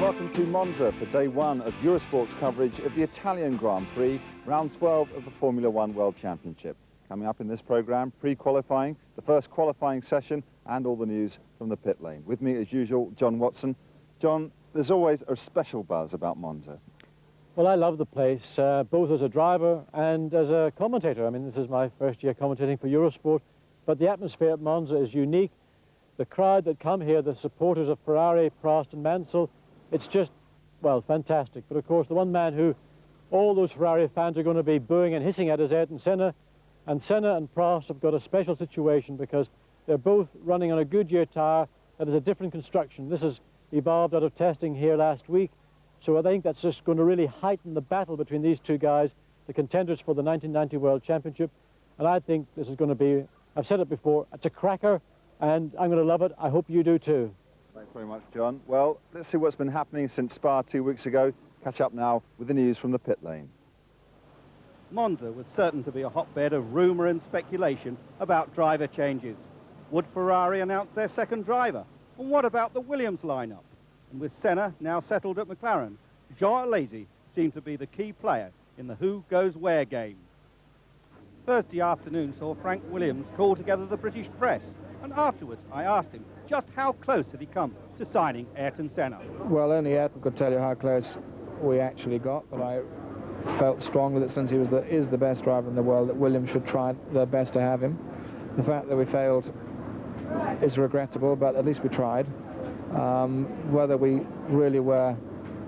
welcome to Monza for day one of Eurosport's coverage of the Italian Grand Prix, round 12 of the Formula One World Championship. Coming up in this programme, pre-qualifying, the first qualifying session and all the news from the pit lane. With me, as usual, John Watson. John, there's always a special buzz about Monza. Well, I love the place, both as a driver and as a commentator. I mean, this is my first year commentating for Eurosport, but the atmosphere at Monza is unique. The crowd that come here, the supporters of Ferrari, Prost and Mansell, it's just, well, fantastic. But of course, the one man who all those Ferrari fans are going to be booing and hissing at is Ayrton Senna. And Senna and Prost have got a special situation because they're both running on a Goodyear tyre that is a different construction. This has evolved out of testing here last week. So I think that's just going to really heighten the battle between these two guys, the contenders for the 1990 World Championship. And I think this is going to be, I've said it before, it's a cracker, and I'm going to love it. I hope you do too. Thanks very much, John. Well, let's see what's been happening since Spa 2 weeks ago. Catch up now with the news from the pit lane. Monza was certain to be a hotbed of rumour and speculation about driver changes. Would Ferrari announce their second driver? And what about the Williams lineup? And with Senna now settled at McLaren, Jean Alesi seemed to be the key player in the who goes where game. Thursday afternoon saw Frank Williams call together the British press, and afterwards I asked him just how close had he come to signing Ayrton Senna. Well, only Ayrton could tell you how close we actually got, but I felt strongly that since he is the best driver in the world, that Williams should try their best to have him. The fact that we failed is regrettable, but at least we tried. Whether we really were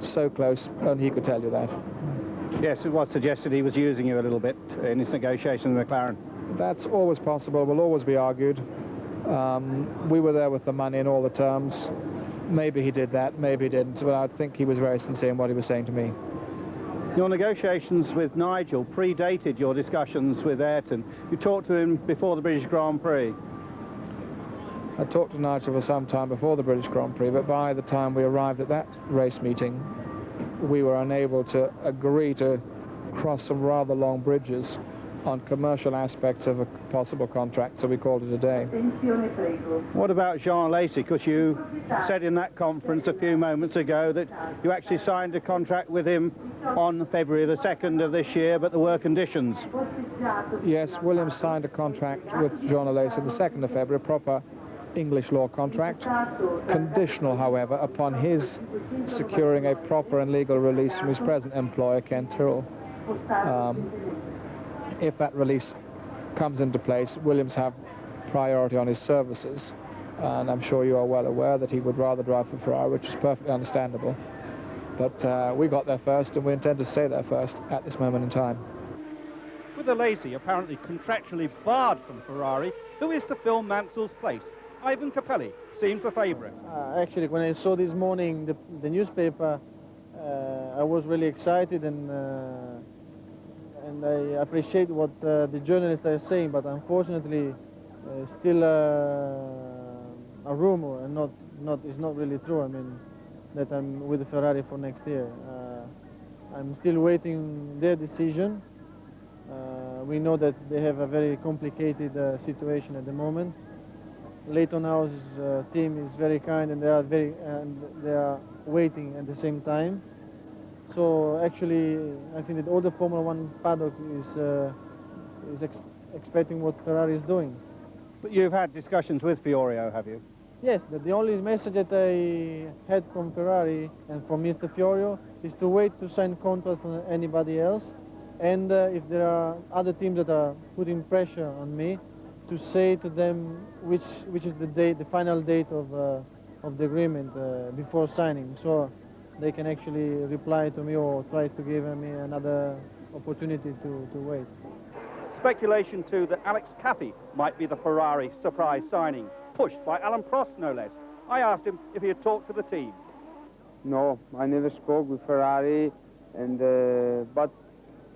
so close, only he could tell you that. Yes, it was suggested he was using you a little bit in his negotiation with McLaren. That's always possible, will always be argued. We were there with the money and all the terms. Maybe he did that, maybe he didn't, but I think he was very sincere in what he was saying to me. Your negotiations with Nigel predated your discussions with Ayrton. You talked to him before the British Grand Prix. I talked to Nigel for some time before the British Grand Prix, but by the time we arrived at that race meeting, we were unable to agree to cross some rather long bridges on commercial aspects of a possible contract, so we called it a day. What about Jean Alesi? Because you said in that conference a few moments ago that you actually signed a contract with him on February the 2nd of this year, but there were conditions. Yes, Williams signed a contract with Jean Alesi the 2nd of February, proper English law contract, conditional, however, upon his securing a proper and legal release from his present employer, Ken Tyrrell. If that release comes into place, Williams have priority on his services, and I'm sure you are well aware that he would rather drive for Ferrari, which is perfectly understandable. But we got there first, and we intend to stay there first at this moment in time. With Alesi apparently contractually barred from Ferrari, who is to fill Mansell's place? Ivan Capelli seems the favourite. Actually, when I saw this morning the newspaper, I was really excited, and I appreciate what the journalists are saying, but unfortunately, still a rumor, and it's not really true. I mean, that I'm with Ferrari for next year. I'm still waiting their decision. We know that they have a very complicated situation at the moment. Leighton House's team is very kind, and they are waiting at the same time. So actually, I think that all the Formula One paddock is expecting what Ferrari is doing. But you've had discussions with Fiorio, have you? Yes, the only message that I had from Ferrari and from Mr. Fiorio is to wait to sign contract from anybody else, and if there are other teams that are putting pressure on me, to say to them which is the date, the final date of the agreement before signing, so they can actually reply to me or try to give me another opportunity to wait. Speculation too that Alex Cappy might be the Ferrari surprise signing, pushed by Alan Prost no less. I asked him if he had talked to the team. No, I never spoke with Ferrari, and but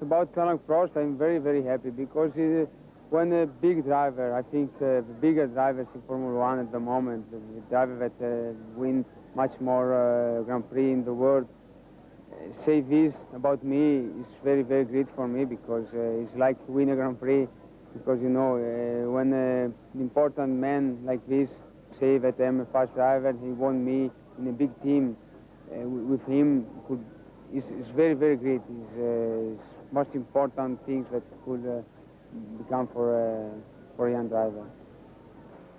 about Alan Prost I'm very, very happy, because he's one big driver. I think the bigger drivers in Formula One at the moment, the driver that win much more Grand Prix in the world, say this about me is very, very great for me, because it's like win a Grand Prix, because, you know, when an important man like this say that I'm a fast driver, he won me in a big team, with him is very, very great. It's most important things that could become for a young driver.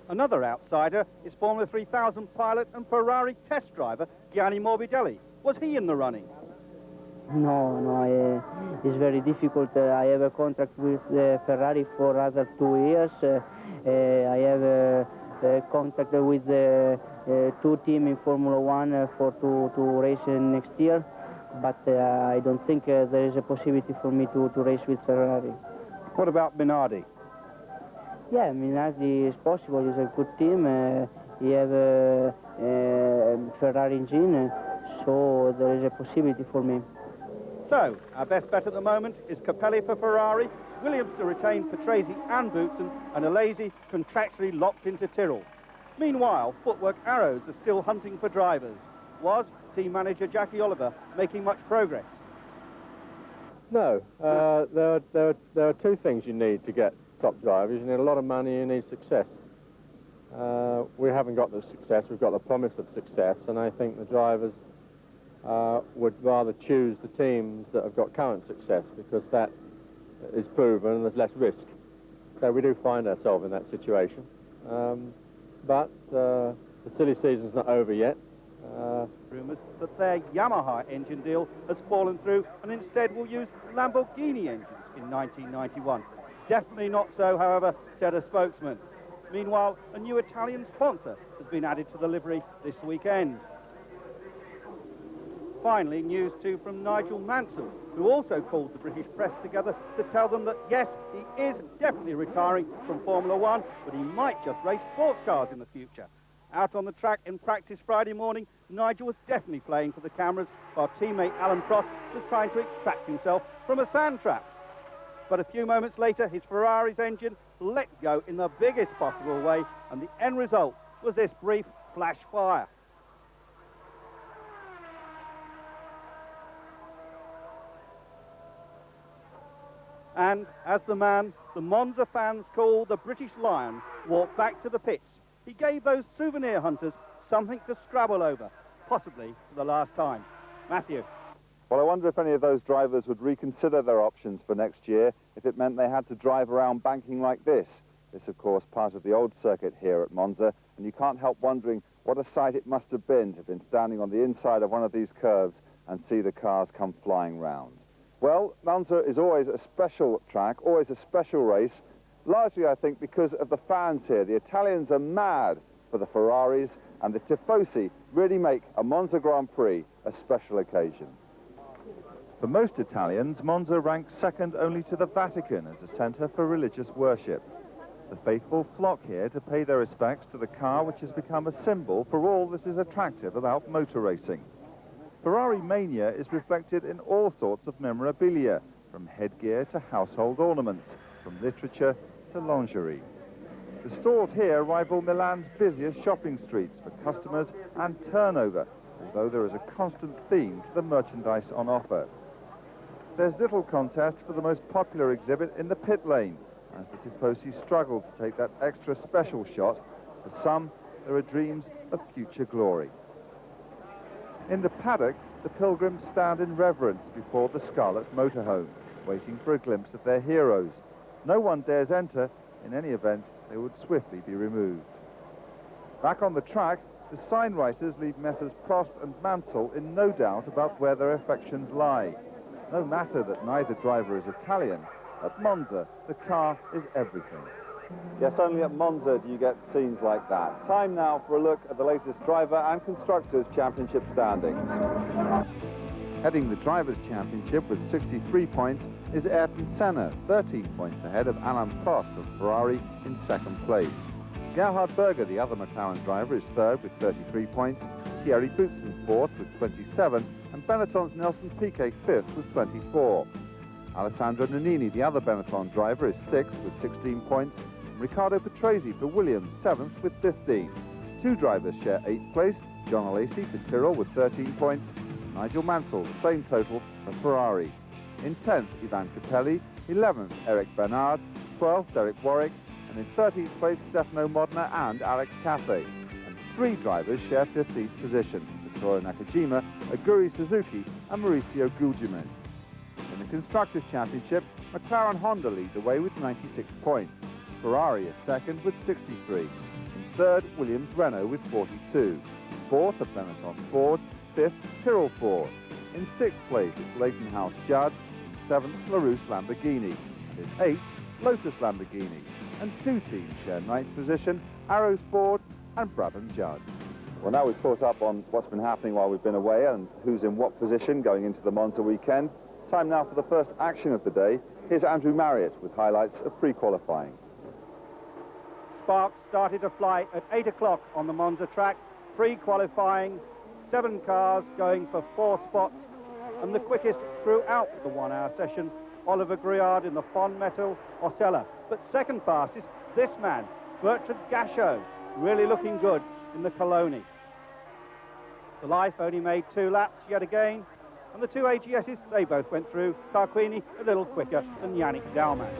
Another outsider is Formula 3000 pilot and Ferrari test driver Gianni Morbidelli. Was he in the running? No, it's very difficult. I have a contract with Ferrari for other 2 years. I have a contact with two teams in Formula 1 to race next year, but I don't think there is a possibility for me to race with Ferrari. What about Minardi? Yeah, Minardi is possible. He's a good team. He have a Ferrari engine, so there is a possibility for me. So, our best bet at the moment is Capelli for Ferrari, Williams to retain Patrese and Boutsen, and Alesi contractually locked into Tyrrell. Meanwhile, Footwork Arrows are still hunting for drivers. Was team manager Jackie Oliver making much progress? No, there are two things you need to get top drivers. You need a lot of money, you need success. We haven't got the success, we've got the promise of success, and I think the drivers would rather choose the teams that have got current success, because that is proven and there's less risk. So we do find ourselves in that situation. But the silly season's not over yet. Rumours that their Yamaha engine deal has fallen through and instead will use Lamborghini engines in 1991. Definitely not so, however, said a spokesman. Meanwhile, a new Italian sponsor has been added to the livery this weekend. Finally, news too from Nigel Mansell, who also called the British press together to tell them that yes, he is definitely retiring from Formula 1, but he might just race sports cars in the future. Out on the track in practice Friday morning, Nigel was definitely playing for the cameras, while teammate Alan Prost was trying to extract himself from a sand trap. But a few moments later, his Ferrari's engine let go in the biggest possible way, and the end result was this brief flash fire. And as the man the Monza fans call the British Lion walked back to the pits, he gave those souvenir hunters something to scrabble over, possibly for the last time. Matthew. Well, I wonder if any of those drivers would reconsider their options for next year if it meant they had to drive around banking like this. This, of course, part of the old circuit here at Monza, and you can't help wondering what a sight it must have been to have been standing on the inside of one of these curves and see the cars come flying round. Well, Monza is always a special track, always a special race, largely, I think, because of the fans here. The Italians are mad for the Ferraris, and the Tifosi really make a Monza Grand Prix a special occasion. For most Italians, Monza ranks second only to the Vatican as a centre for religious worship. The faithful flock here to pay their respects to the car which has become a symbol for all that is attractive about motor racing. Ferrari mania is reflected in all sorts of memorabilia, from headgear to household ornaments, from literature to lingerie. The stalls here rival Milan's busiest shopping streets for customers and turnover, although there is a constant theme to the merchandise on offer. There's little contest for the most popular exhibit in the pit lane, as the Tifosi struggle to take that extra special shot. For some, there are dreams of future glory. In the paddock, the pilgrims stand in reverence before the Scarlet motorhome, waiting for a glimpse of their heroes. No one dares enter. In any event, they would swiftly be removed. Back on the track, the sign writers leave Messrs Prost and Mansell in no doubt about where their affections lie. No matter that neither driver is Italian, at Monza, the car is everything. Yes, only at Monza do you get scenes like that. Time now for a look at the latest driver and constructors championship standings. Heading the Drivers' Championship with 63 points is Ayrton Senna, 13 points ahead of Alain Prost of Ferrari in second place. Gerhard Berger, the other McLaren driver, is third with 33 points, Thierry Boutsen fourth with 27, and Benetton's Nelson Piquet fifth with 24. Alessandro Nannini, the other Benetton driver, is sixth with 16 points, and Riccardo Patrese for Williams, seventh with 15. Two drivers share eighth place, John Alesi for Tyrrell with 13 points, and Nigel Mansell, the same total for Ferrari. In 10th, Ivan Capelli, 11th, Eric Bernard, 12th, Derek Warwick, and in 13th place, Stefano Modena and Alex Cafe. And three drivers share 15th positions. Satoru Nakajima, Aguri Suzuki and Mauricio Gugelmin. In the Constructors' Championship, McLaren Honda lead the way with 96 points. Ferrari is second with 63. In third, Williams Renault with 42. Fourth, the Benetton Ford. Fifth, Tyrrell Ford. In sixth place, it's Leighton House Judd. Seventh, LaRousse Lamborghini. And in eighth, Lotus Lamborghini. And two teams share ninth position, Arrows Ford and Brabham Judd. Well, now we've caught up on what's been happening while we've been away and who's in what position going into the Monza weekend. Time now for the first action of the day. Here's Andrew Marriott with highlights of pre-qualifying. Sparks started to fly at 8 o'clock on the Monza track. Pre-qualifying, 7 cars going for 4 spots. And the quickest throughout the 1-hour session, Oliver Gruillard in the Fond Metal Osella. But second fastest, this man, Bertrand Gachot, really looking good in the Coloni. The Life only made 2 laps yet again. And the 2 AGSs, they both went through. Tarquini a little quicker than Yannick Dalmas.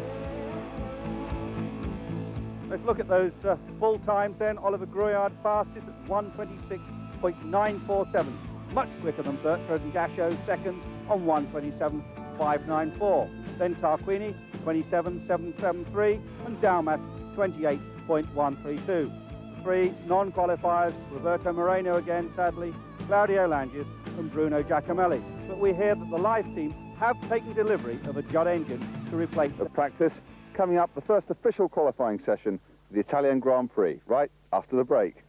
Let's look at those full times then. Oliver Gruillard fastest at 1:26.947. Much quicker than Bertrand Gachot, second on 1:27.594. Then Tarquini, 27.773, and Dalmas, 28.132. 3 non-qualifiers, Roberto Moreno again, sadly, Claudio Langis and Bruno Giacomelli. But we hear that the Life team have taken delivery of a Judd engine to replace the practice. Coming up, the first official qualifying session for the Italian Grand Prix, right after the break.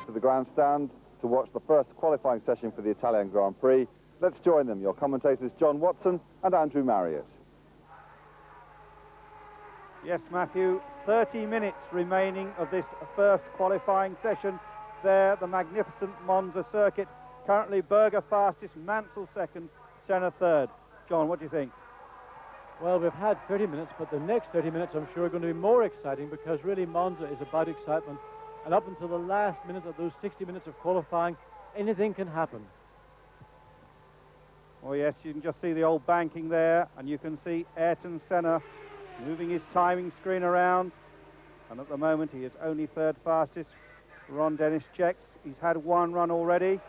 To the grandstand to watch the first qualifying session for the Italian Grand Prix. Let's join them, your commentators John Watson and Andrew Marriott. Yes, Matthew, 30 minutes remaining of this first qualifying session. There, the magnificent Monza circuit. Currently Berger fastest, Mansell second, Senna third. John, what do you think? Well, we've had 30 minutes, but the next 30 minutes I'm sure are going to be more exciting, because really Monza is about excitement. And up until the last minute of those 60 minutes of qualifying, anything can happen. Oh yes, you can just see the old banking there, and you can see Ayrton Senna moving his timing screen around. And at the moment he is only third fastest. Ron Dennis checks. He's had 1 run already.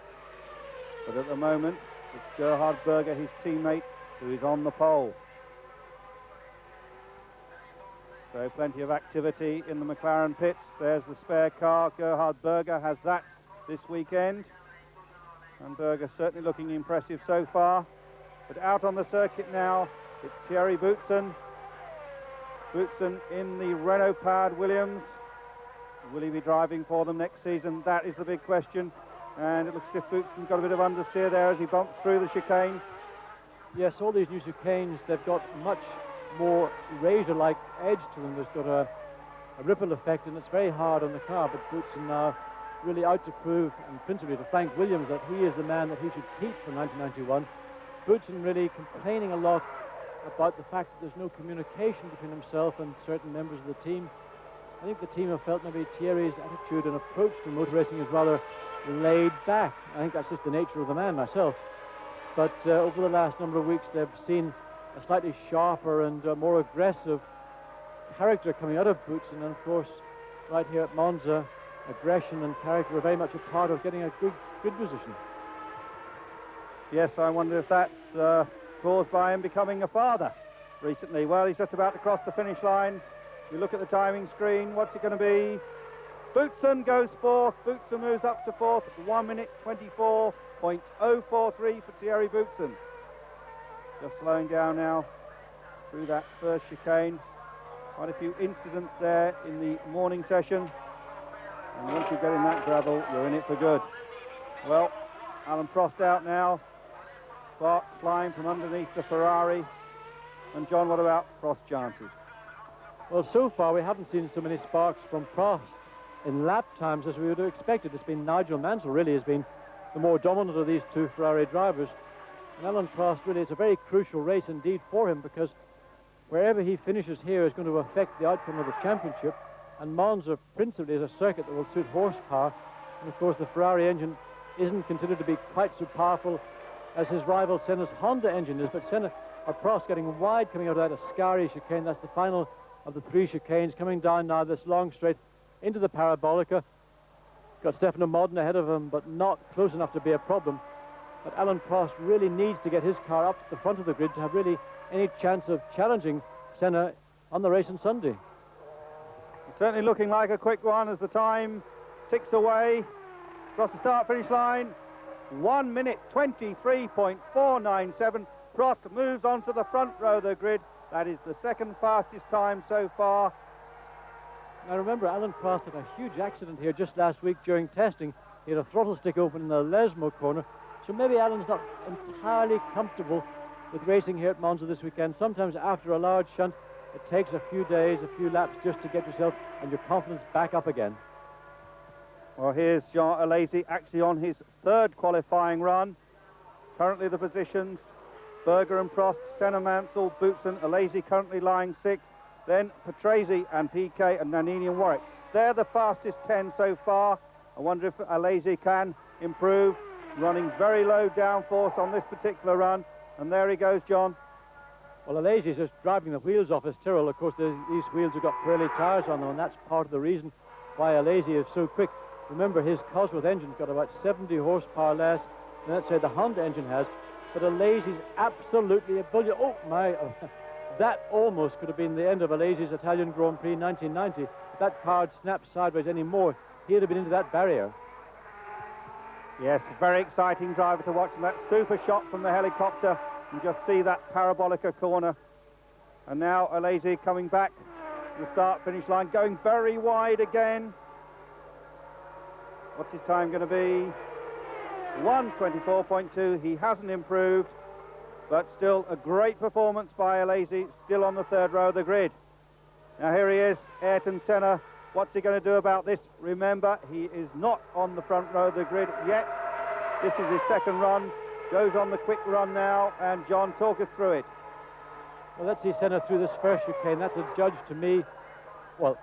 But at the moment, it's Gerhard Berger, his teammate, who is on the pole. So plenty of activity in the McLaren pits. There's the spare car. Gerhard Berger has that this weekend. And Berger certainly looking impressive so far. But out on the circuit now, it's Thierry Boutsen. Boutsen in the Renault-powered Williams. Will he be driving for them next season? That is the big question. And it looks as if Boutsen's got a bit of understeer there as he bumps through the chicane. Yes, all these new chicanes, they've got much more razor-like edge to them. There's got a ripple effect, and it's very hard on the car. But Boutsen now really out to prove, and principally to Frank Williams, that he is the man that he should keep for 1991. Boutsen really complaining a lot about the fact that there's no communication between himself and certain members of the team. I think the team have felt maybe Thierry's attitude and approach to motor racing is rather laid back. I think that's just the nature of the man myself. But over the last number of weeks, they've seen a slightly sharper and more aggressive character coming out of Boutsen. And of course, right here at Monza, aggression and character are very much a part of getting a good position. Yes, I wonder if that's caused by him becoming a father recently. Well, he's just about to cross the finish line. You look at the timing screen, what's it going to be? Boutsen goes fourth. Boutsen moves up to fourth. 1:24.043 for Thierry Boutsen. Just slowing down now through that first chicane. Quite a few incidents there in the morning session. And once you get in that gravel, you're in it for good. Well, Alan Prost out now. Sparks flying from underneath the Ferrari. And John, what about Prost's chances? Well, so far we haven't seen so many sparks from Prost in lap times as we would have expected. It's been Nigel Mansell really has been the more dominant of these two Ferrari drivers. And Alan Prost really, it's a very crucial race indeed for him, because wherever he finishes here is going to affect the outcome of the championship. And Monza principally is a circuit that will suit horsepower. And of course the Ferrari engine isn't considered to be quite so powerful as his rival Senna's Honda engine is. But Senna, or Prost, getting wide coming out of that Ascari chicane. That's the final of the 3 chicanes, coming down now this long straight into the Parabolica. Got Stefano Modena ahead of him, but not close enough to be a problem. But Alan Prost really needs to get his car up to the front of the grid to have really any chance of challenging Senna on the race on Sunday. It's certainly looking like a quick one as the time ticks away across the start-finish line. 1 minute 23.497. Prost moves on to the front row of the grid. That is the second fastest time so far. Now remember, Alan Prost had a huge accident here just last week during testing. He had a throttle stick open in the Lesmo corner, so maybe Alan's not entirely comfortable with racing here at Monza this weekend. Sometimes after a large shunt, it takes a few days, a few laps just to get yourself and your confidence back up again. Well, here's Jean Alesi actually on his third qualifying run. Currently the positions: Berger and Prost, Senna, Mansell, Boutsen, Alesi currently lying 6th. Then Patrese and Piquet and Nannini and Warwick. They're the fastest 10 so far. I wonder if Alesi can improve. Running very low downforce on this particular run. And there he goes, John. Well, Alesi is just driving the wheels off his Tyrrell. Of course, these wheels have got Pirelli tyres on them, and that's part of the reason why Alesi is so quick. Remember, his Cosworth engine's got about 70 horsepower less than, let's say, the Honda engine has. But Alesi's absolutely a bullion. Oh, my... that almost could have been the end of Alesi's Italian Grand Prix 1990. If that car had snapped sideways any more, he'd have been into that barrier. Yes, very exciting driver to watch. And that super shot from the helicopter. You just see that Parabolica corner. And now Alesi coming back to the start-finish line, going very wide again. What's his time going to be? 1:24.2. He hasn't improved, but still a great performance by Alesi, still on the third row of the grid. Now here he is, Ayrton Senna. What's he going to do about this? Remember, he is not on the front row of the grid yet. This is his second run. Goes on the quick run now, and John, talk us through it. Well, let's see Senna through this first chicane. That's adjudged to me, well,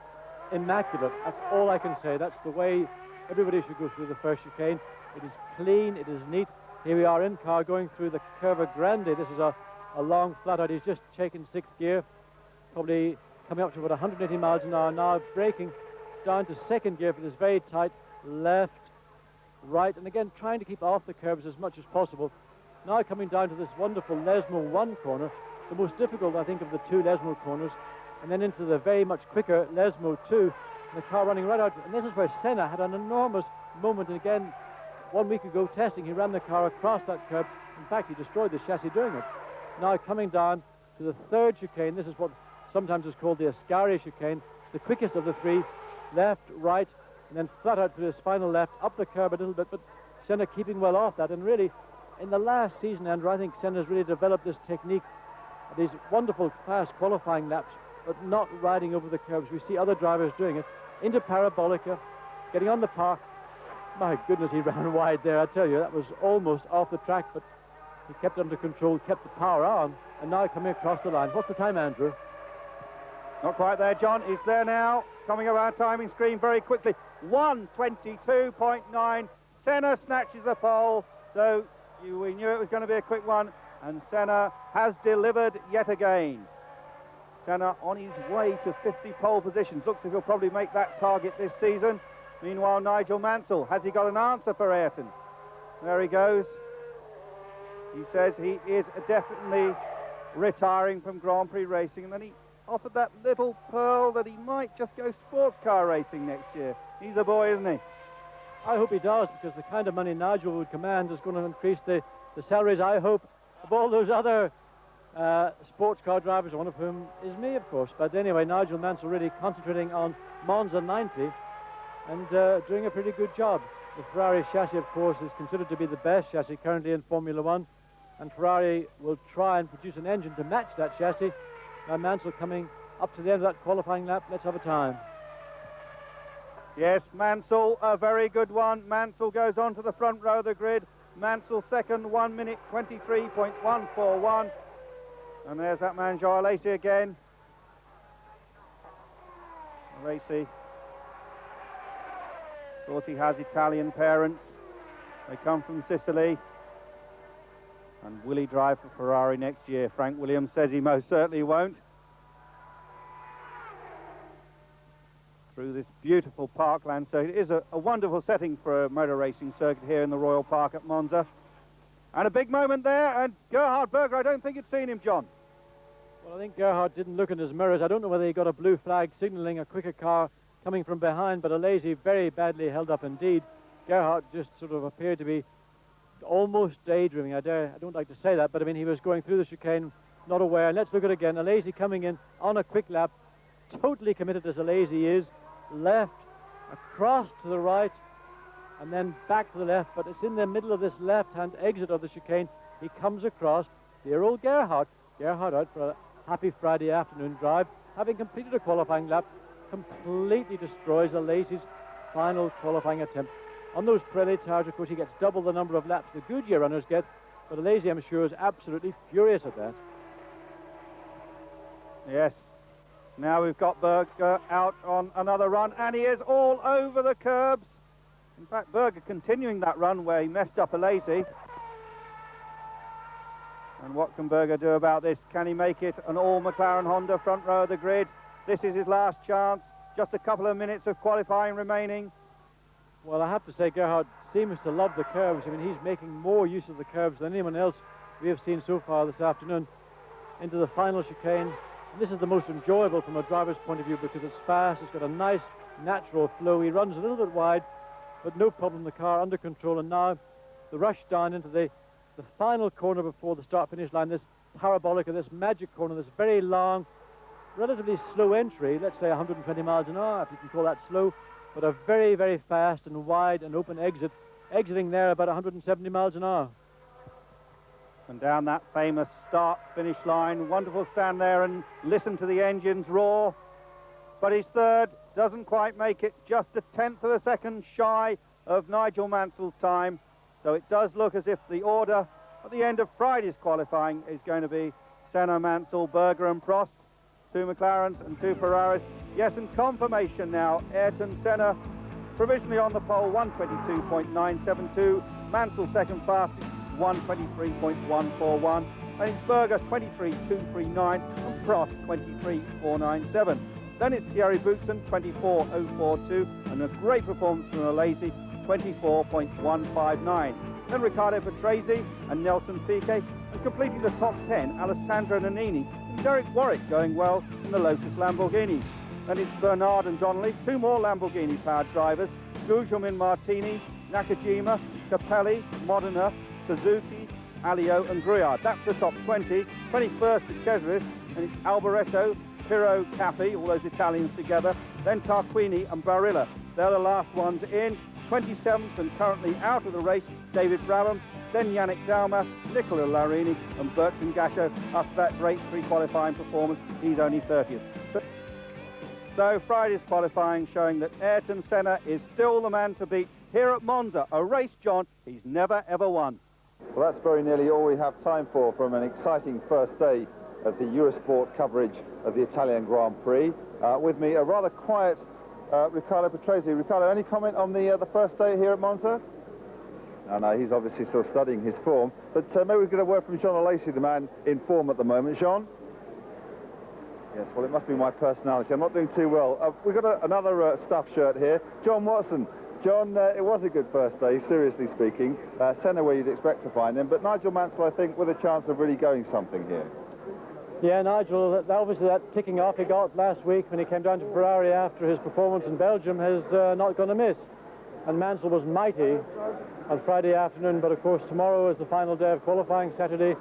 immaculate. That's all I can say. That's the way everybody should go through the first chicane. It is clean, it is neat. Here we are in car going through the Curva Grande. This is a long flat out. He's just taken 6th gear, probably coming up to about 180 miles an hour now, braking down to 2nd gear, but it's very tight, left, right, and again trying to keep off the curves as much as possible. Now coming down to this wonderful Lesmo 1 corner, the most difficult, I think, of the 2 Lesmo corners, and then into the very much quicker Lesmo 2, and the car running right out. And this is where Senna had an enormous moment, and again, 1 week ago testing, he ran the car across that curb. In fact, he destroyed the chassis doing it. Now coming down to the 3rd chicane, this is what sometimes is called the Ascari chicane. It's the quickest of the 3, left, right, and then flat out to his final left, up the curb a little bit, but Senna keeping well off that. And really, in the last season, Andrew, I think Senna's really developed this technique, these wonderful fast qualifying laps, but not riding over the curbs. We see other drivers doing it. Into Parabolica, getting on the park. My goodness, he ran wide there, I tell you. That was almost off the track, but he kept under control, kept the power on, and now coming across the line. What's the time, Andrew? Not quite there, John. It's there now. Coming up our timing screen very quickly. 1:22.9. Senna snatches the pole. So we knew it was going to be a quick one, and Senna has delivered yet again. Senna on his way to 50 pole positions. Looks as if he'll probably make that target this season. Meanwhile, Nigel Mansell, has he got an answer for Ayrton? There he goes. He says he is definitely retiring from Grand Prix racing, and then he offered that little pearl that he might just go sports car racing next year. He's a boy, isn't he? I hope he does, because the kind of money Nigel would command is going to increase the salaries, I hope, of all those other sports car drivers, one of whom is me, of course. But anyway, Nigel Mansell really concentrating on Monza 90 and doing a pretty good job. The Ferrari chassis, of course, is considered to be the best chassis currently in Formula One, and Ferrari will try and produce an engine to match that chassis. Now Mansell coming up to the end of that qualifying lap. Let's have a time. Yes, Mansell, a very good one. Mansell goes on to the front row of the grid. Mansell second, 1:23.141. And there's that man, Joao Alesi again. Alesi. Of course, he has Italian parents. They come from Sicily. And will he drive for Ferrari next year? Frank Williams says he most certainly won't. through this beautiful parkland. So it is a wonderful setting for a motor racing circuit here in the Royal Park at Monza. And a big moment there, and Gerhard Berger, I don't think you'd seen him, John. Well, I think Gerhard didn't look in his mirrors. I don't know whether he got a blue flag signalling a quicker car coming from behind, but Alesi very badly held up indeed. Gerhard just sort of appeared to be almost daydreaming. I don't like to say that, but I mean, he was going through the chicane, not aware. And let's look at it again. Alesi coming in on a quick lap, totally committed as Alesi is, left, across to the right, and then back to the left, but it's in the middle of this left-hand exit of the chicane. He comes across, dear old Gerhard. Gerhard out for a happy Friday afternoon drive, having completed a qualifying lap, completely destroys Alesi's final qualifying attempt. On those Pirelli tires, of course, he gets double the number of laps the Goodyear runners get, but Alesi, I'm sure, is absolutely furious at that. Yes. Now we've got Berger out on another run, and he is all over the curbs. In fact, Berger continuing that run where he messed up Alesi. And what can Berger do about this? Can he make it an all-McLaren Honda front row of the grid? This is his last chance. Just a couple of minutes of qualifying remaining. Well, I have to say, Gerhard seems to love the curves. I mean, he's making more use of the curves than anyone else we have seen so far this afternoon. Into the final chicane. And this is the most enjoyable from a driver's point of view because it's fast, it's got a nice natural flow. He runs a little bit wide, but no problem, the car under control. And now the rush down into the final corner before the start-finish line, this parabolic, or this magic corner, this very long, relatively slow entry, let's say 120 miles an hour, if you can call that slow, but a very, very fast and wide and open exit, exiting there about 170 miles an hour. And down that famous start-finish line, wonderful stand there and listen to the engines roar. But he's third, doesn't quite make it, just a tenth of a second shy of Nigel Mansell's time. So it does look as if the order at the end of Friday's qualifying is going to be Senna, Mansell, Berger and Prost, 2 McLarens and 2 Ferraris. Yes, and confirmation now, Ayrton Senna provisionally on the pole, 122.972, Mansell second fastest, 123.141, and it's Berger 23.239 and Prost 23.497. Then it's Thierry Boutsen 24.042 and a great performance from Alesi 24.159. Then Riccardo Patrese and Nelson Piquet, and completing the top 10, Alessandro Nannini and Derek Warwick going well in the Lotus Lamborghini. Then it's Bernard and Donnelly, 2 more Lamborghini-powered drivers, Gugelmin Martini, Nakajima, Capelli, Modena, Suzuki, Alio and Gruillard. That's the top 20. 21st is Cesaris, and it's Alboreto, Pirro, Capi, all those Italians together. Then Tarquini and Barilla. They're the last ones in. 27th and currently out of the race, David Brabham. Then Yannick Dalmas, Nicola Larini and Bertrand Gachot. After that great pre-qualifying performance, he's only 30th. So Friday's qualifying showing that Ayrton Senna is still the man to beat here at Monza, a race, John, he's never ever won. Well, that's very nearly all we have time for from an exciting first day of the Eurosport coverage of the Italian Grand Prix. With me, a rather quiet Riccardo Patrese. Riccardo, any comment on the first day here at Monza? No, he's obviously still studying his form. But maybe we get a word from Jean Alesi, the man in form at the moment. Jean? Yes, well, it must be my personality. I'm not doing too well. We've got another stuff shirt here. John Watson. John, it was a good first day, seriously speaking. Senna where you'd expect to find him, but Nigel Mansell, I think, with a chance of really going something here. Yeah, Nigel, obviously that ticking off he got last week when he came down to Ferrari after his performance in Belgium has not gone amiss. And Mansell was mighty on Friday afternoon, but of course tomorrow is the final day of qualifying, Saturday,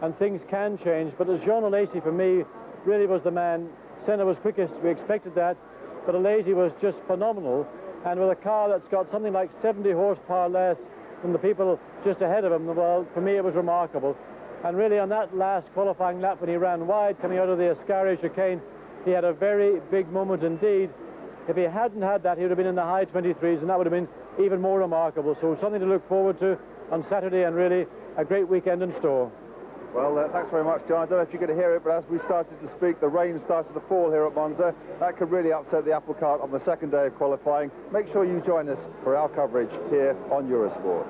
and things can change. But as Jean Alesi, for me, really was the man. Senna was quickest, we expected that, but Alesi was just phenomenal. And with a car that's got something like 70 horsepower less than the people just ahead of him, well, for me it was remarkable. And really on that last qualifying lap when he ran wide coming out of the Ascari chicane, he had a very big moment indeed. If he hadn't had that, he would have been in the high 23s, and that would have been even more remarkable. So something to look forward to on Saturday, and really a great weekend in store. Well, thanks very much, John. I don't know if you could hear it, but as we started to speak, the rain started to fall here at Monza. That could really upset the apple cart on the second day of qualifying. Make sure you join us for our coverage here on Eurosport.